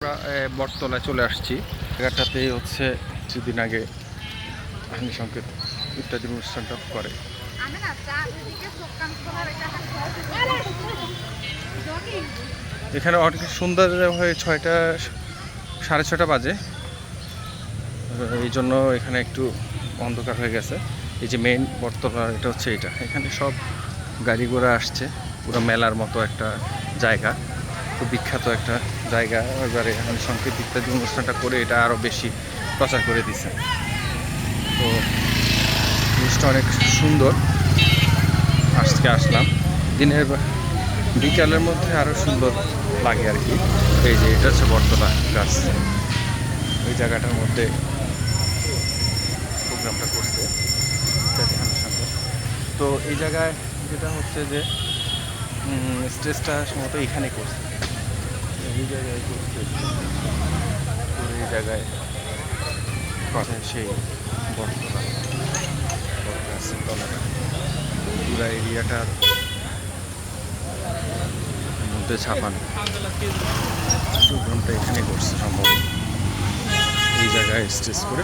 আমরা বটতলায় চলে আসছি। জায়গাটাতেই হচ্ছে কিছুদিন আগে আইনি সংকেত ইত্যাদি অনুষ্ঠানটা করে। এখানে অনেক সুন্দর হয়ে 6টা 6:30 বাজে, এই জন্য এখানে একটু অন্ধকার হয়ে গেছে। এই যে মেইন বটতলা, এটা হচ্ছে এটা। এখানে সব গাড়ি ঘোড়া আসছে, পুরো মেলার মতো একটা জায়গা, খুব বিখ্যাত একটা জায়গা। এবারে আইনি সংকেত ইত্যাদি অনুষ্ঠানটা করে এটা আরও বেশি প্রচার করে দিছে। তো জিনিসটা অনেক সুন্দর। আজকে আসলাম, দিনের বিকালের মধ্যে আরও সুন্দর লাগে আর কি। এই যে এটা হচ্ছে বটতলা গাছ, ওই জায়গাটার মধ্যে প্রোগ্রামটা করছে সংকেত। তো এই জায়গায় যেটা হচ্ছে যে স্টেজটা সম্ভবত এখানে করছে, এই জায়গায় করছে। তো এই জায়গায় কথা সেই বটতলা গাছের তলাটা, পুরা এরিয়াটার মধ্যে ছাপানো প্রোগ্রামটা এখানে করছে সম্ভবত, এই জায়গায় স্টেজ করে।